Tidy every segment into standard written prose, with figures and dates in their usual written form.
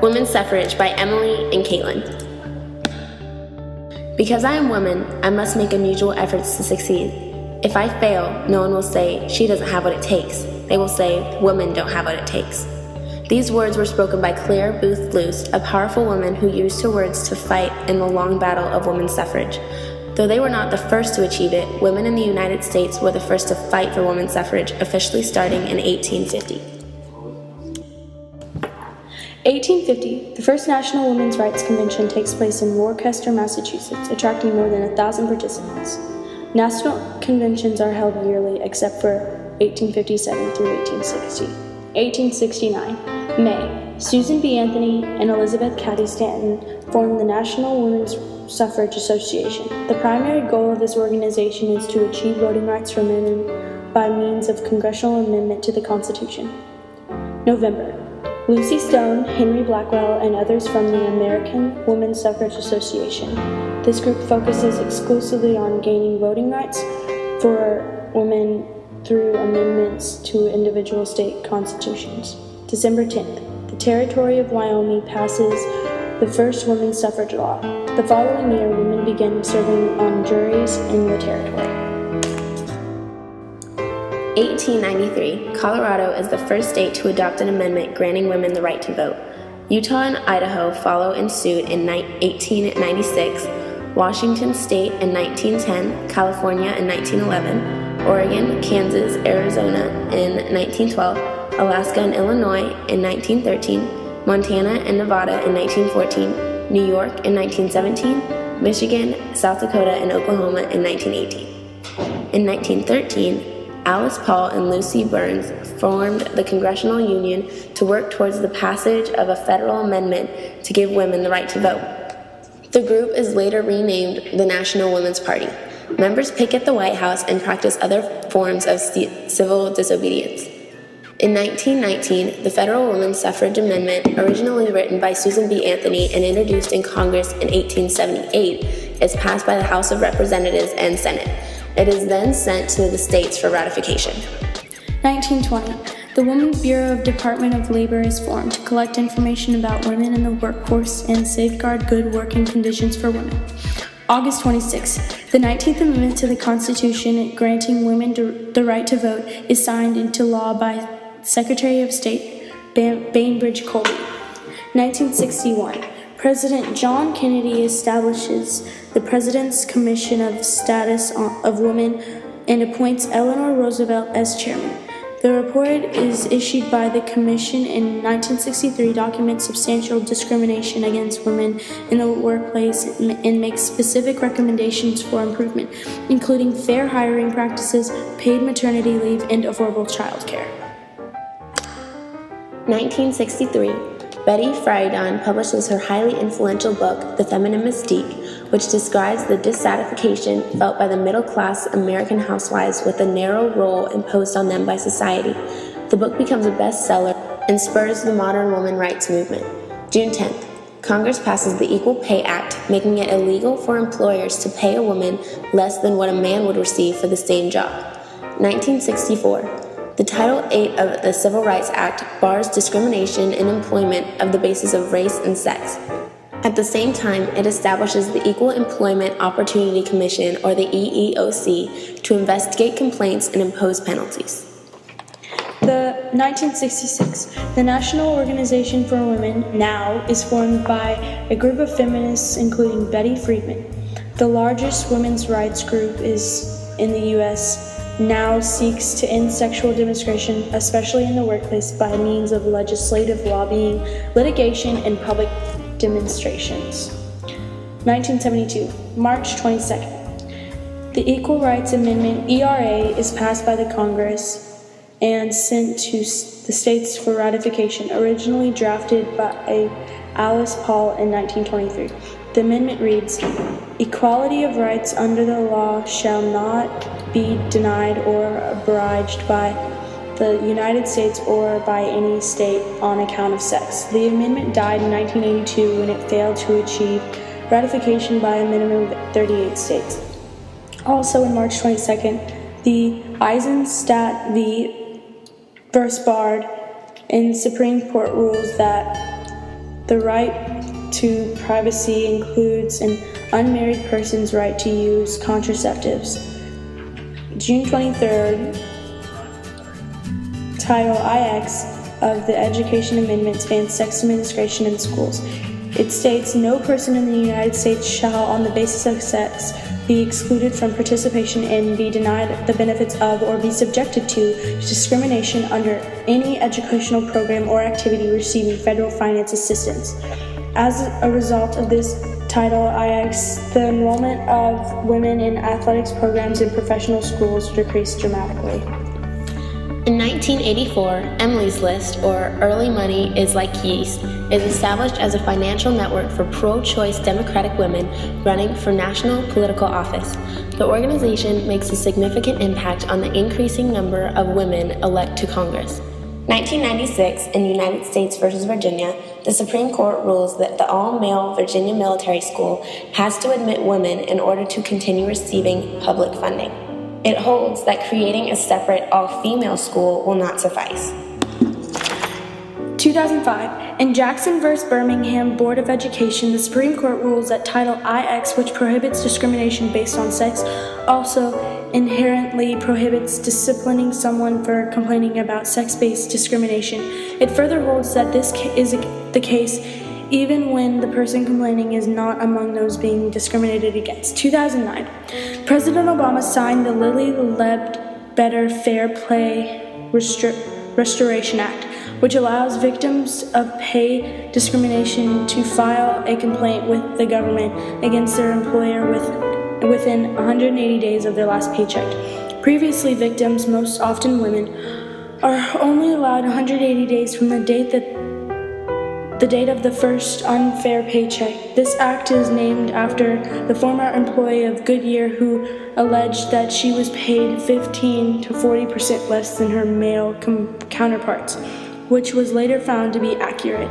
Women's Suffrage by Emily and Caitlin. Because I am woman, I must make unusual efforts to succeed. If I fail, no one will say, she doesn't have what it takes. They will say, women don't have what it takes. These words were spoken by Claire Booth Luce, a powerful woman who used her words to fight in the long battle of women's suffrage. Though they were not the first to achieve it, women in the United States were the first to fight for women's suffrage, officially starting in 1850. 1850, the first National Women's Rights Convention takes place in Worcester, Massachusetts, attracting more than 1,000 participants. National conventions are held yearly except for 1857 through 1860. 1869, May. Susan B. Anthony and Elizabeth Cady Stanton formed the National Women's Suffrage Association. The primary goal of this organization is to achieve voting rights for women by means of congressional amendment to the Constitution. November. Lucy Stone, Henry Blackwell, and others from the American Women's Suffrage Association. This group focuses exclusively on gaining voting rights for women through amendments to individual state constitutions. December 10th, the Territory of Wyoming passes the first women's suffrage law. The following year, women began serving on juries in the territory. 1893, Colorado is the first state to adopt an amendment granting women the right to vote. Utah and Idaho follow in suit in 1896, Washington State in 1910, California in 1911, Oregon, Kansas, Arizona in 1912, Alaska and Illinois in 1913, Montana and Nevada in 1914, New York in 1917, Michigan, South Dakota, and Oklahoma in 1918. In 1913, Alice Paul and Lucy Burns formed the Congressional Union to work towards the passage of a federal amendment to give women the right to vote. The group is later renamed the National Women's Party. Members picket the White House and practice other forms of civil disobedience. In 1919, the Federal Women's Suffrage Amendment, originally written by Susan B. Anthony and introduced in Congress in 1878, is passed by the House of Representatives and Senate. It is then sent to the states for ratification. 1920. The Women's Bureau of Department of Labor is formed to collect information about women in the workforce and safeguard good working conditions for women. August 26. The 19th Amendment to the Constitution granting women the right to vote is signed into law by Secretary of State Bainbridge Colby. 1961. President John Kennedy establishes the President's Commission of Status of Women and appoints Eleanor Roosevelt as chairman. The report is issued by the Commission in 1963, documents substantial discrimination against women in the workplace and makes specific recommendations for improvement, including fair hiring practices, paid maternity leave, and affordable child care. 1963. Betty Friedan publishes her highly influential book, The Feminine Mystique, which describes the dissatisfaction felt by the middle-class American housewives with the narrow role imposed on them by society. The book becomes a bestseller and spurs the modern women's rights movement. June 10th. Congress passes the Equal Pay Act, making it illegal for employers to pay a woman less than what a man would receive for the same job. 1964. The Title VIII of the Civil Rights Act bars discrimination in employment of the basis of race and sex. At the same time, it establishes the Equal Employment Opportunity Commission, or the EEOC, to investigate complaints and impose penalties. The 1966, the National Organization for Women, NOW, is formed by a group of feminists including Betty Friedman. The largest women's rights group is in the U.S., NOW seeks to end sexual discrimination, especially in the workplace, by means of legislative lobbying, litigation, and public demonstrations. 1972, March 22nd. The Equal Rights Amendment, ERA, is passed by the Congress and sent to the states for ratification, originally drafted by Alice Paul in 1923. The amendment reads, "Equality of rights under the law shall not be denied or abridged by the United States or by any state on account of sex." The amendment died in 1982 when it failed to achieve ratification by a minimum of 38 states. Also on March 22nd, the Eisenstadt v. Bard in Supreme Court rules that The right to privacy includes an unmarried person's right to use contraceptives. June 23rd, Title IX of the Education Amendments bans sex administration in schools. It states, "No person in the United States shall, on the basis of sex, be excluded from participation in, be denied the benefits of, or be subjected to discrimination under any educational program or activity receiving federal finance assistance." As a result of this Title IX, the enrollment of women in athletics programs in professional schools decreased dramatically. In 1984, Emily's List, or Early Money is Like Yeast, is established as a financial network for pro-choice Democratic women running for national political office. The organization makes a significant impact on the increasing number of women elect to Congress. 1996, in United States v. Virginia, the Supreme Court rules that the all-male Virginia Military School has to admit women in order to continue receiving public funding. It holds that creating a separate all-female school will not suffice. 2005, in Jackson v. Birmingham Board of Education, the Supreme Court rules that Title IX, which prohibits discrimination based on sex, also inherently prohibits disciplining someone for complaining about sex-based discrimination. It further holds that this is the case even when the person complaining is not among those being discriminated against. 2009, President Obama signed the Lilly Ledbetter Fair Play Restoration Act, which allows victims of pay discrimination to file a complaint with the government against their employer within 180 days of their last paycheck. Previously, victims, most often women, are only allowed 180 days from the date of the first unfair paycheck. This act is named after the former employee of Goodyear who alleged that she was paid 15 to 40% less than her male counterparts, which was later found to be accurate.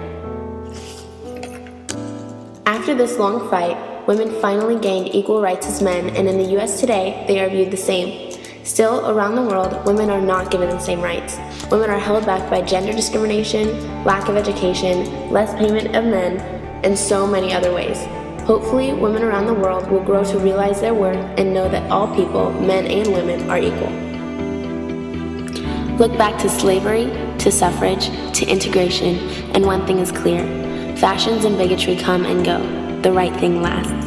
After this long fight, women finally gained equal rights as men, and in the U.S. today, they are viewed the same. Still, around the world, women are not given the same rights. Women are held back by gender discrimination, lack of education, less payment of men, and so many other ways. Hopefully, women around the world will grow to realize their worth and know that all people, men and women, are equal. Look back to slavery, to suffrage, to integration, and one thing is clear: fashions and bigotry come and go. The right thing lasts.